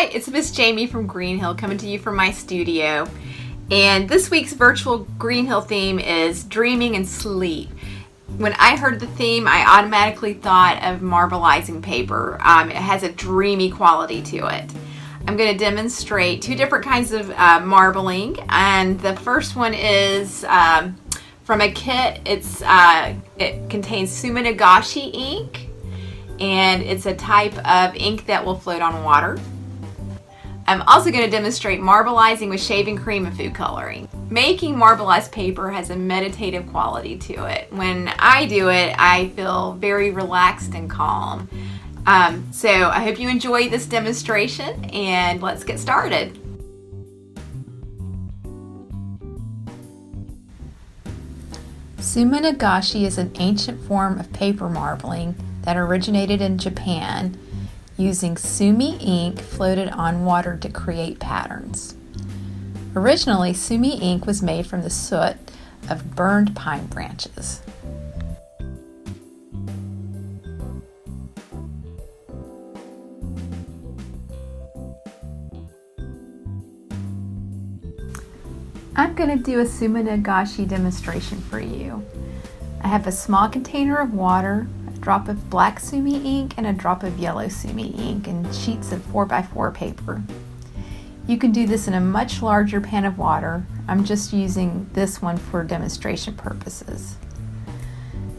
Hi, it's Miss Jamie from Greenhill coming to you from my studio. And this week's virtual Greenhill theme is Dreaming and Sleep. When I heard the theme, I automatically thought of marbleizing paper. It has a dreamy quality to it. I'm going to demonstrate two different kinds of marbling, and the first one is from a kit. It contains Suma-Nagashi ink, and it's a type of ink that will float on water. I'm also going to demonstrate marbleizing with shaving cream and food coloring. Making marbleized paper has a meditative quality to it. When I do it, I feel very relaxed and calm. So I hope you enjoy this demonstration, and let's get started. Suma-Nagashi is an ancient form of paper marbling that originated in Japan, using sumi ink floated on water to create patterns. Originally, sumi ink was made from the soot of burned pine branches. I'm going to do a Suma-Nagashi demonstration for you. I have a small container of water, a drop of black sumi ink, and a drop of yellow sumi ink, and sheets of 4x4 paper. You can do this in a much larger pan of water. I'm just using this one for demonstration purposes.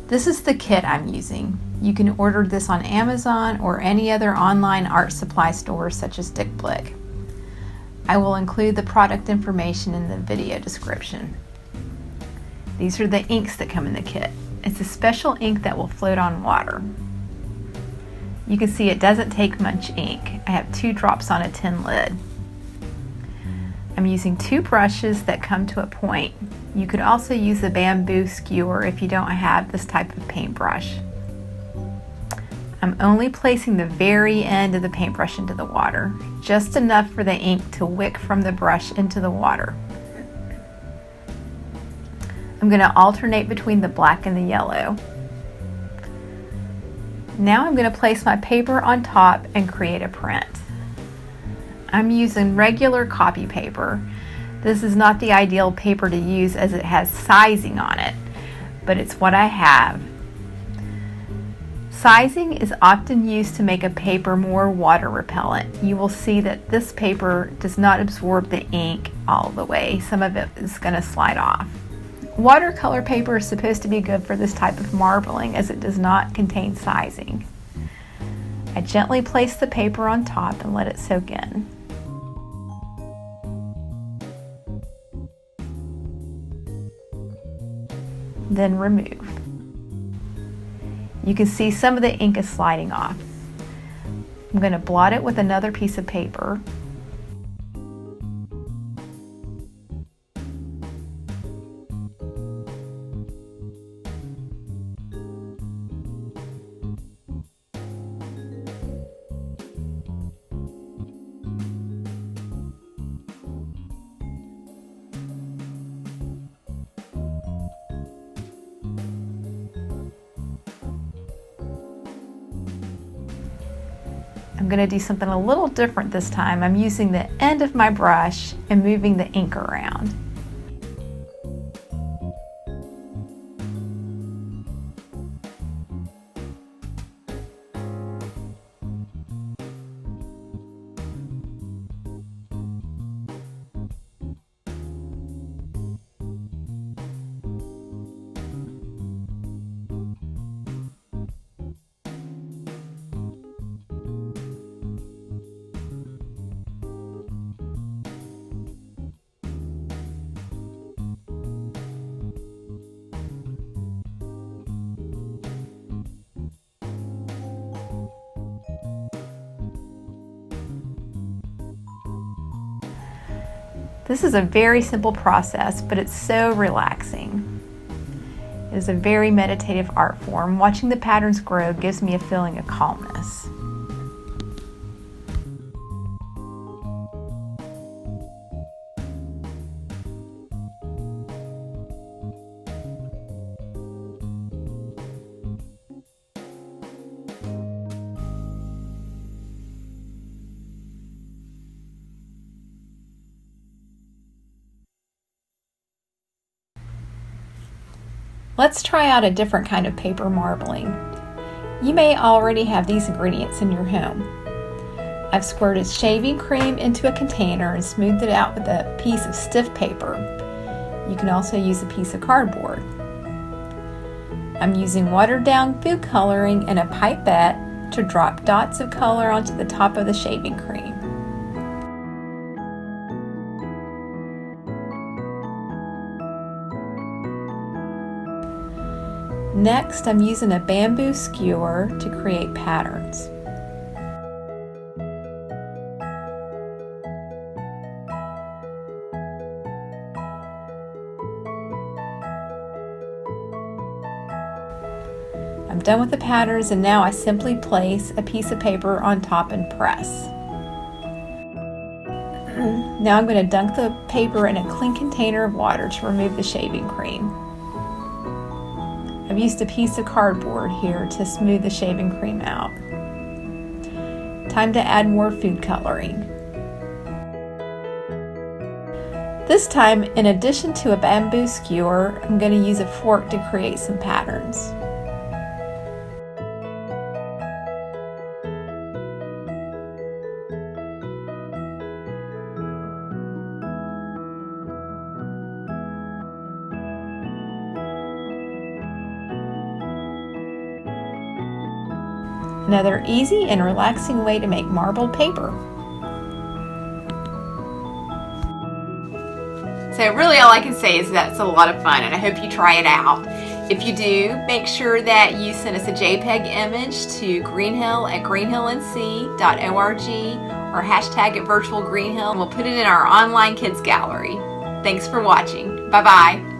This is the kit I'm using. You can order this on Amazon or any other online art supply store such as Dick Blick. I will include the product information in the video description. These are the inks that come in the kit. It's a special ink that will float on water. You can see it doesn't take much ink. I have 2 drops on a tin lid. I'm using 2 brushes that come to a point. You could also use a bamboo skewer if you don't have this type of paintbrush. I'm only placing the very end of the paintbrush into the water, just enough for the ink to wick from the brush into the water. I'm going to alternate between the black and the yellow. Now I'm going to place my paper on top and create a print. I'm using regular copy paper. This is not the ideal paper to use as it has sizing on it, but it's what I have. Sizing is often used to make a paper more water repellent. You will see that this paper does not absorb the ink all the way. Some of it is going to slide off. Watercolor paper is supposed to be good for this type of marbling as it does not contain sizing. I gently place the paper on top and let it soak in. Then remove. You can see some of the ink is sliding off. I'm going to blot it with another piece of paper. I'm going to do something a little different this time. I'm using the end of my brush and moving the ink around. This is a very simple process, but it's so relaxing. It is a very meditative art form. Watching the patterns grow gives me a feeling of calmness. Let's try out a different kind of paper marbling. You may already have these ingredients in your home. I've squirted shaving cream into a container and smoothed it out with a piece of stiff paper. You can also use a piece of cardboard. I'm using watered down food coloring and a pipette to drop dots of color onto the top of the shaving cream. Next, I'm using a bamboo skewer to create patterns. I'm done with the patterns, and now I simply place a piece of paper on top and press. Now I'm going to dunk the paper in a clean container of water to remove the shaving cream. I've used a piece of cardboard here to smooth the shaving cream out. Time to add more food coloring. This time, in addition to a bamboo skewer, I'm going to use a fork to create some patterns. Another easy and relaxing way to make marbled paper. So really all I can say is that it's a lot of fun, and I hope you try it out. If you do, make sure that you send us a JPEG image to greenhill@greenhillnc.org or hashtag it virtual greenhill, and we'll put it in our online kids gallery. Thanks for watching. Bye-bye.